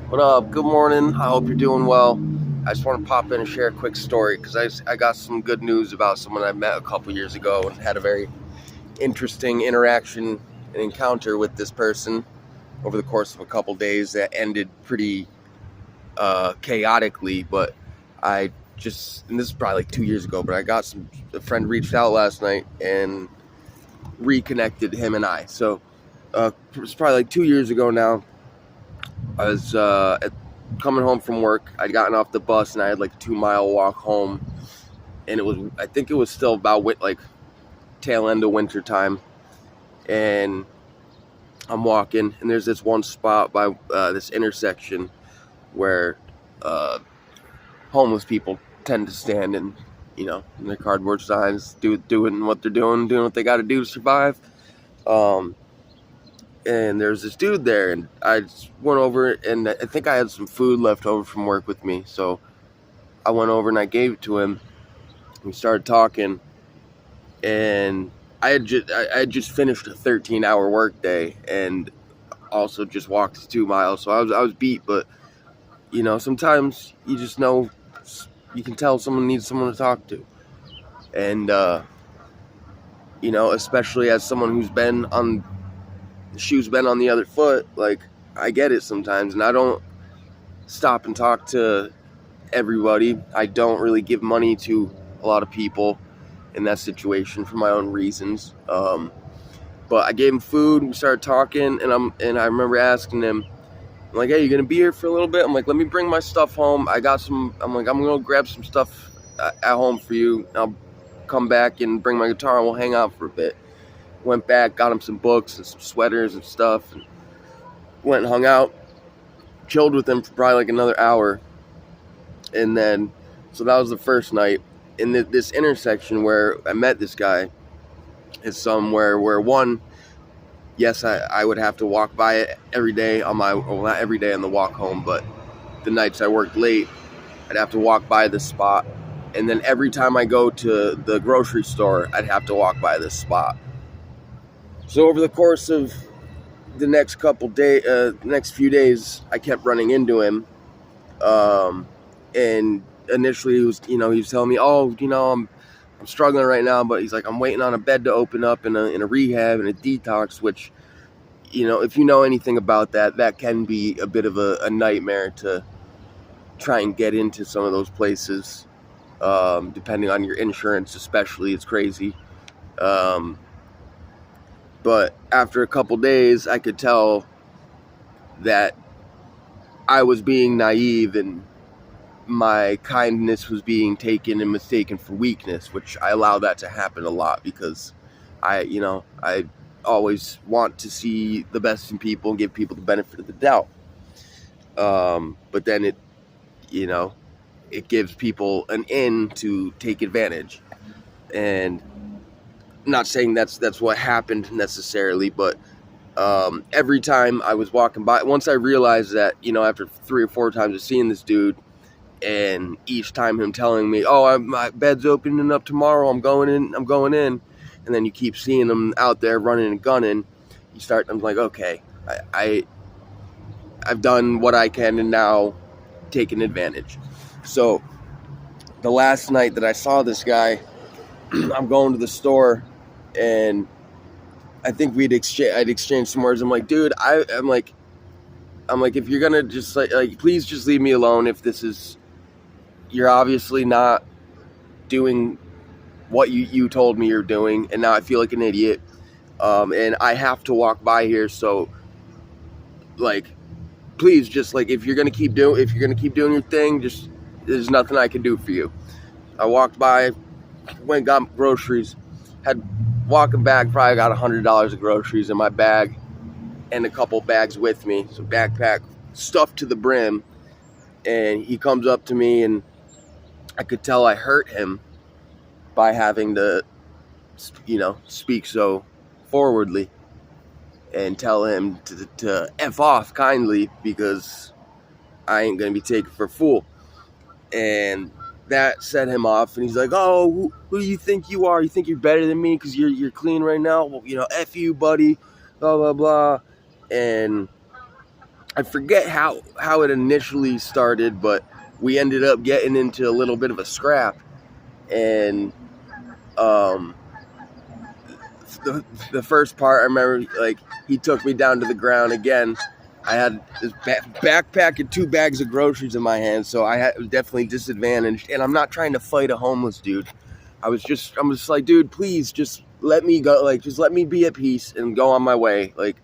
What up? Good morning. I hope you're doing well. I just want to pop in and share a quick story because I got some good news about someone I met a couple years ago and had a very interesting interaction and encounter with this person over the course of a couple days that ended pretty chaotically. But and this is probably like 2 years ago, but a friend reached out last night and reconnected him and I. So it's probably like 2 years ago now. I was coming home from work. I'd gotten off the bus and I had like a 2 mile walk home, and I think it was still about like tail end of winter time, and I'm walking, and there's this one spot by this intersection where uh, homeless people tend to stand and in their cardboard signs, doing what they're doing what they got to do to survive. Um, and there's this dude there, and I just went over, and I think I had some food left over from work with me, so I went over and I gave it to him. We started talking, and I had just finished a 13-hour work day, and also just walked 2 miles, so I was beat. But sometimes you just know, you can tell someone needs someone to talk to, and especially as someone who's been on the shoe's been on the other foot, like, I get it sometimes, and I don't stop and talk to everybody. I don't really give money to a lot of people in that situation for my own reasons. But I gave him food. We started talking, and I remember asking him, I'm like, "Hey, you gonna be here for a little bit?" I'm like, "Let me bring my stuff home. I got some." I'm like, "I'm gonna grab some stuff at home for you. I'll come back and bring my guitar, and we'll hang out for a bit." Went back, got him some books and some sweaters and stuff, and went and hung out, chilled with him for probably like another hour. And then, so that was the first night. In this intersection where I met this guy is somewhere where, one, yes, I would have to walk by it every day not every day on the walk home, but the nights I worked late, I'd have to walk by this spot. And then every time I go to the grocery store, I'd have to walk by this spot. So over the course of the next few days, I kept running into him. And initially he was telling me, "Oh, I'm struggling right now," but he's like, "I'm waiting on a bed to open up in a rehab and a detox," which, if you know anything about that, that can be a bit of a nightmare to try and get into some of those places, depending on your insurance, especially. It's crazy. But after a couple days, I could tell that I was being naive, and my kindness was being taken and mistaken for weakness, which I allow that to happen a lot because I always want to see the best in people and give people the benefit of the doubt. But then it gives people an in to take advantage. And I'm not saying that's what happened necessarily, but every time I was walking by, once I realized that, after 3 or 4 times of seeing this dude, and each time him telling me, "Oh, my bed's opening up tomorrow, I'm going in," and then you keep seeing him out there running and gunning, I'm like, okay, I've done what I can, and now taking advantage. So the last night that I saw this guy, I'm going to the store, and I think I'd exchanged some words. I'm like, "Dude, I'm like, if you're gonna just like, please just leave me alone. If this is, you're obviously not doing what you told me you're doing, and now I feel like an idiot. And I have to walk by here, so like, please, just like, if you're gonna keep doing your thing, just, there's nothing I can do for you." I walked by, went and got groceries, had walking back, probably got $100 of groceries in my bag, and a couple bags with me, so backpack stuffed to the brim. And he comes up to me, and I could tell I hurt him by having to, speak so forwardly and tell him to F off kindly, because I ain't going to be taken for a fool. And that set him off, and he's like, "Oh, who do you think you are? You think you're better than me because you're clean right now? Well, F you, buddy, blah, blah, blah." And I forget how it initially started, but we ended up getting into a little bit of a scrap, and the first part, I remember, like, he took me down to the ground again. I had this backpack and 2 bags of groceries in my hand, so I was definitely disadvantaged. And I'm not trying to fight a homeless dude. I'm just like, dude, please just let me go. Like, just let me be at peace and go on my way. Like,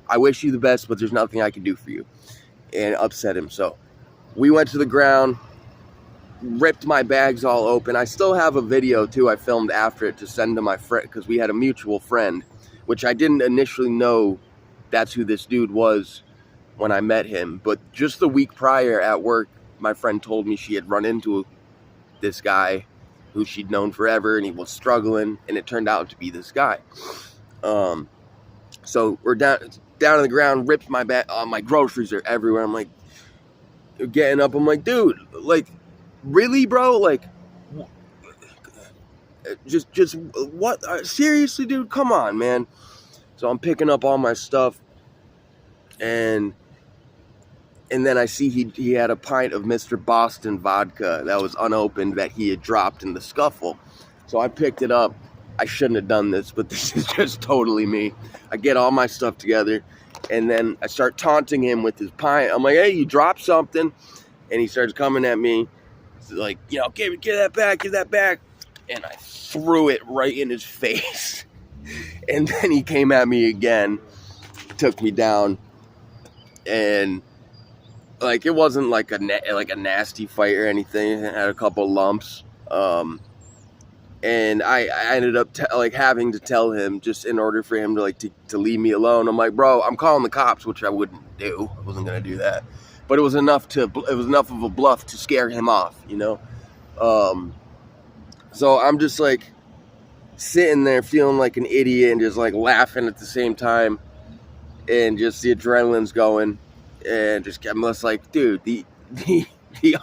I wish you the best, but there's nothing I can do for you. And upset him. So we went to the ground, ripped my bags all open. I still have a video too I filmed after it to send to my friend, because we had a mutual friend, which I didn't initially know that's who this dude was when I met him. But just the week prior at work, my friend told me she had run into this guy who she'd known forever, and he was struggling, and it turned out to be this guy. So we're down on the ground, ripped my bag. My groceries are everywhere. I'm like, getting up. I'm like, dude, like, really, bro? Like, just what? Seriously, dude? Come on, man. So I'm picking up all my stuff, and then I see he had a pint of Mr. Boston vodka that was unopened that he had dropped in the scuffle. So I picked it up. I shouldn't have done this, but this is just totally me. I get all my stuff together, and then I start taunting him with his pint. I'm like, hey, you dropped something. And he starts coming at me. He's like, you know, give that back. And I threw it right in his face. And then he came at me again, took me down. And, like, it wasn't like a nasty fight or anything. It had a couple lumps. And I ended up having to tell him, just in order for him to leave me alone. I'm like, bro, I'm calling the cops, which I wouldn't do. I wasn't gonna do that, but it was enough of a bluff to scare him off, you know. So I'm just like sitting there feeling like an idiot and just like laughing at the same time, and just the adrenaline's going, and I'm just like, dude, the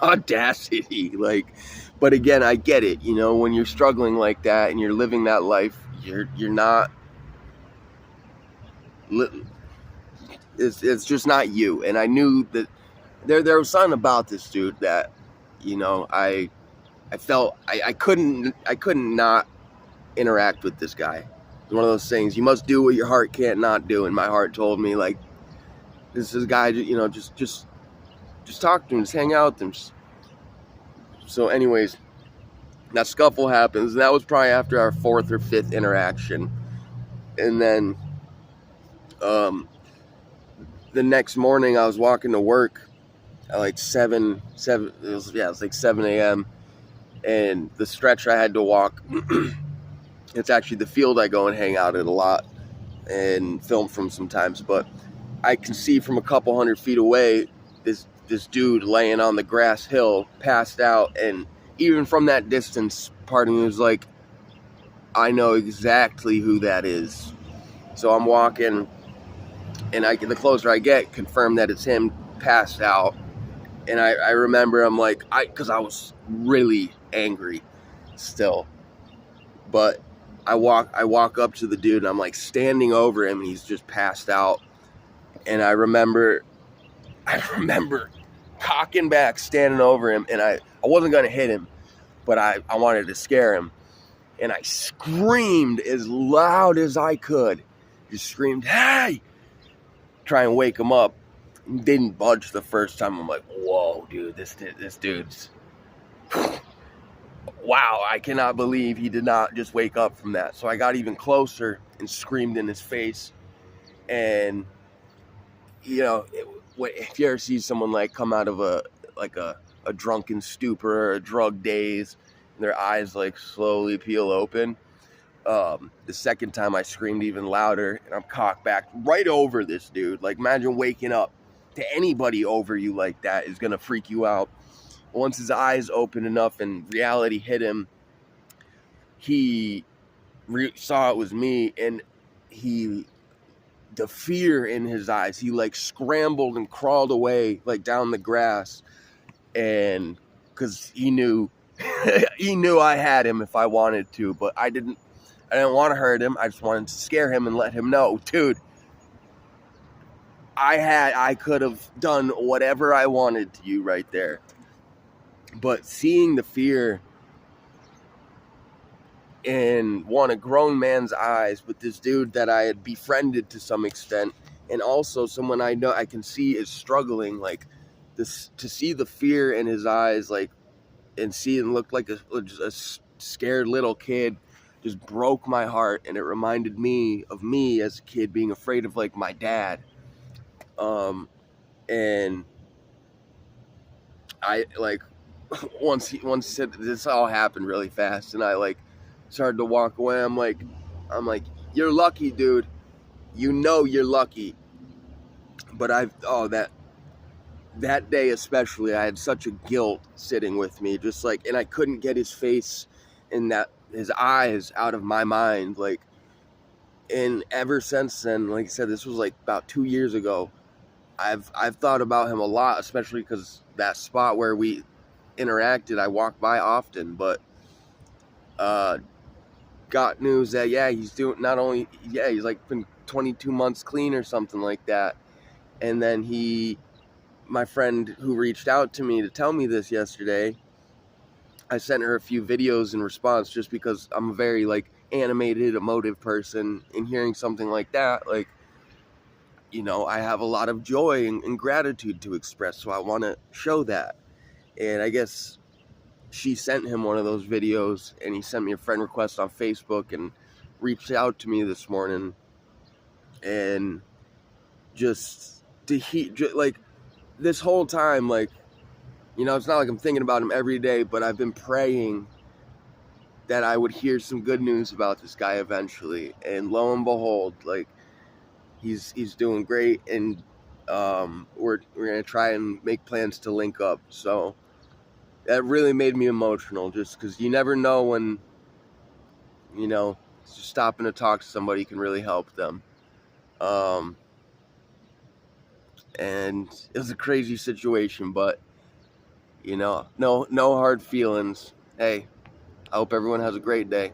audacity, like. But again, I get it, you know, when you're struggling like that and you're living that life, you're not, it's just not you. And I knew that there was something about this dude that, you know, I felt I couldn't not interact with this guy. It's one of those things, you must do what your heart can't not do. And my heart told me, like, this is a guy, you know, just talk to him, just hang out with him. So anyways, that scuffle happens, and that was probably after our 4th or 5th interaction. And then the next morning I was walking to work at like 7 it was like 7 a.m. and the stretch I had to walk, it's actually the field I go and hang out at a lot and film from sometimes, but I can see from a couple 100 feet away this dude laying on the grass hill, passed out. And even from that distance, part of me was like, I know exactly who that is. So I'm walking, and the closer I get, confirm that it's him, passed out. And I remember, I'm like, because I was really angry still. But I walk up to the dude, and I'm like standing over him, and he's just passed out. And I remember cocking back, standing over him, and I wasn't going to hit him, but I wanted to scare him. And I screamed as loud as I could. Just screamed, hey! Try and wake him up. Didn't budge the first time. I'm like, whoa, dude, this dude's... Wow, I cannot believe he did not just wake up from that. So I got even closer and screamed in his face. And, you know, if you ever see someone like come out of a drunken stupor or a drug daze, and their eyes like slowly peel open, the second time I screamed even louder, and I'm cocked back right over this dude. Like, imagine waking up to anybody over you like that is gonna freak you out. Once his eyes opened enough and reality hit him, he saw it was me, and the fear in his eyes, he like scrambled and crawled away like down the grass, and because he knew I had him if I wanted to, but I didn't want to hurt him. I just wanted to scare him and let him know, dude, I could have done whatever I wanted to you right there. But seeing the fear in a grown man's eyes with this dude that I had befriended to some extent, and also someone I know I can see is struggling, like this, to see the fear in his eyes, like, and see him look like a scared little kid, just broke my heart. And it reminded me of me as a kid being afraid of, like, my dad. And I, like, once he said this, all happened really fast, and I, like, started to walk away. I'm like, you're lucky, dude. You know you're lucky. But that day especially, I had such a guilt sitting with me, just like, and I couldn't get his face and that his eyes out of my mind, like. And ever since then, like I said, this was like about 2 years ago. I've thought about him a lot, especially because that spot where we interacted, I walk by often. But got news that he's doing, not only he's like been 22 months clean or something like that. And then my friend who reached out to me to tell me this yesterday, I sent her a few videos in response, just because I'm a very, like, animated, emotive person, and hearing something like that, like, I have a lot of joy and gratitude to express, so I want to show that. And I guess she sent him one of those videos, and he sent me a friend request on Facebook and reached out to me this morning. And just like, this whole time, like, it's not like I'm thinking about him every day, but I've been praying that I would hear some good news about this guy eventually. And lo and behold, like, he's doing great, and we're gonna try and make plans to link up. So that really made me emotional, just because you never know when, just stopping to talk to somebody can really help them. And it was a crazy situation, but no hard feelings. Hey, I hope everyone has a great day.